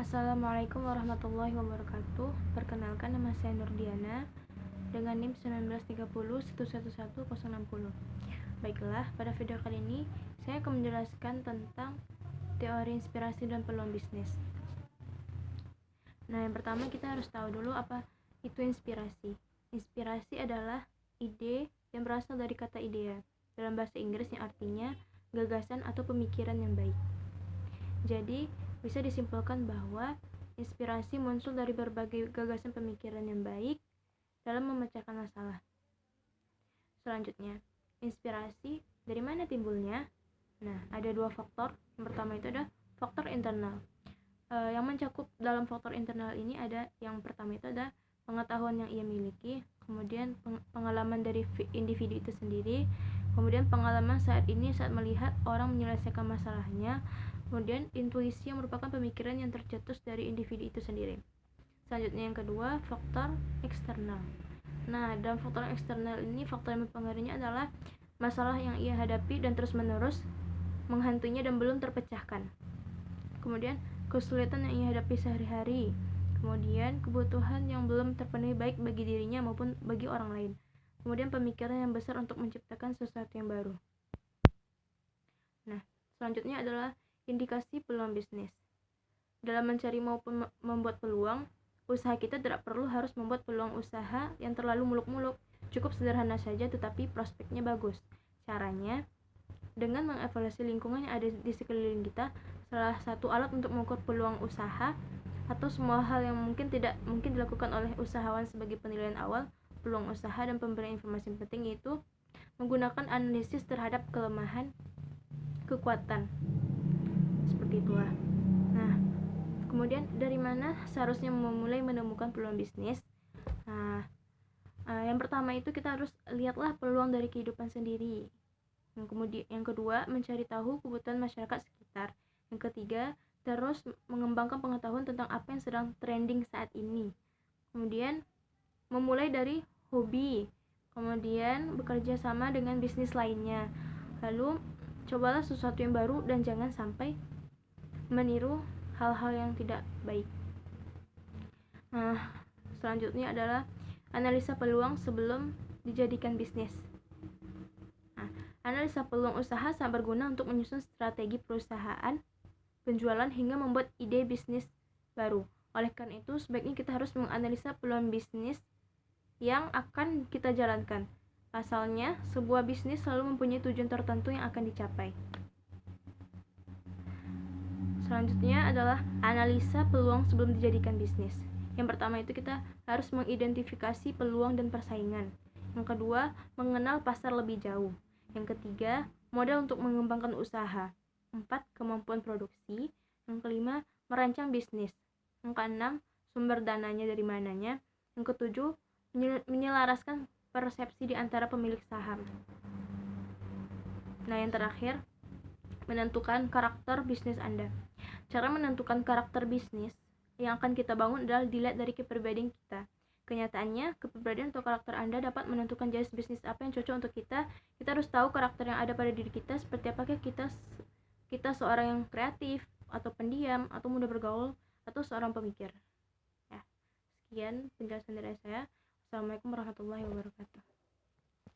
Assalamualaikum warahmatullahi wabarakatuh. Perkenalkan, nama saya Nurdiana dengan NIM 1930111060. Baiklah, pada video kali ini saya akan menjelaskan tentang teori inspirasi dan peluang bisnis. Nah, yang pertama kita harus tahu dulu apa itu inspirasi. Inspirasi adalah ide yang berasal dari kata idea dalam bahasa Inggris yang artinya gagasan atau pemikiran yang baik. Jadi, bisa disimpulkan bahwa inspirasi muncul dari berbagai gagasan pemikiran yang baik dalam memecahkan masalah. Selanjutnya, inspirasi dari mana timbulnya? Nah, ada dua faktor. Yang pertama itu ada faktor internal. Yang mencakup dalam faktor internal ini ada yang pertama itu ada pengetahuan yang ia miliki, kemudian pengalaman dari individu itu sendiri, kemudian pengalaman saat melihat orang menyelesaikan masalahnya, kemudian intuisi yang merupakan pemikiran yang tercetus dari individu itu sendiri. Selanjutnya yang kedua, faktor eksternal. Nah, dalam faktor eksternal ini, faktor yang mempengaruhinya adalah masalah yang ia hadapi dan terus-menerus menghantuinya dan belum terpecahkan. Kemudian kesulitan yang ia hadapi sehari-hari. Kemudian kebutuhan yang belum terpenuhi baik bagi dirinya maupun bagi orang lain. Kemudian pemikiran yang besar untuk menciptakan sesuatu yang baru. Nah, selanjutnya adalah indikasi peluang bisnis. Dalam mencari maupun membuat peluang, usaha kita tidak perlu harus membuat peluang usaha yang terlalu muluk-muluk. Cukup sederhana saja tetapi prospeknya bagus. Caranya, dengan mengevaluasi lingkungan yang ada di sekeliling kita, salah satu alat untuk mengukur peluang usaha atau semua hal yang tidak mungkin dilakukan oleh usahawan sebagai penilaian awal peluang usaha dan pemberian informasi penting, yaitu menggunakan analisis terhadap kelemahan, kekuatan. Seperti itulah. Nah, kemudian dari mana seharusnya memulai menemukan peluang bisnis? Nah, yang pertama itu kita harus lihatlah peluang dari kehidupan sendiri. Yang kedua, mencari tahu kebutuhan masyarakat sekitar. Yang ketiga, terus mengembangkan pengetahuan tentang apa yang sedang trending saat ini. Kemudian, memulai dari hobi. Kemudian, bekerja sama dengan bisnis lainnya. Lalu, cobalah sesuatu yang baru dan jangan sampai meniru hal-hal yang tidak baik. Nah, selanjutnya adalah analisa peluang sebelum dijadikan bisnis. Nah, analisa peluang usaha sangat berguna untuk menyusun strategi perusahaan, penjualan hingga membuat ide bisnis baru. Oleh karena itu, sebaiknya kita harus menganalisa peluang bisnis yang akan kita jalankan. Pasalnya, sebuah bisnis selalu mempunyai tujuan tertentu yang akan dicapai. Selanjutnya adalah analisa peluang sebelum dijadikan bisnis. Yang pertama itu kita harus mengidentifikasi peluang dan persaingan. Yang kedua, mengenal pasar lebih jauh. Yang ketiga, modal untuk mengembangkan usaha. 4, kemampuan produksi. Yang kelima, merancang bisnis. Yang keenam, sumber dananya dari mananya. Yang ketujuh, menyelaraskan persepsi di antara pemilik saham. Nah, yang terakhir, menentukan karakter bisnis Anda. Cara menentukan karakter bisnis yang akan kita bangun adalah dilihat dari kepribadian kita. Kenyataannya, kepribadian atau karakter Anda dapat menentukan jenis bisnis apa yang cocok untuk kita. Kita harus tahu karakter yang ada pada diri kita, seperti apakah kita seorang yang kreatif, atau pendiam, atau mudah bergaul, atau seorang pemikir. Ya, sekian penjelasan dari saya. Assalamualaikum warahmatullahi wabarakatuh.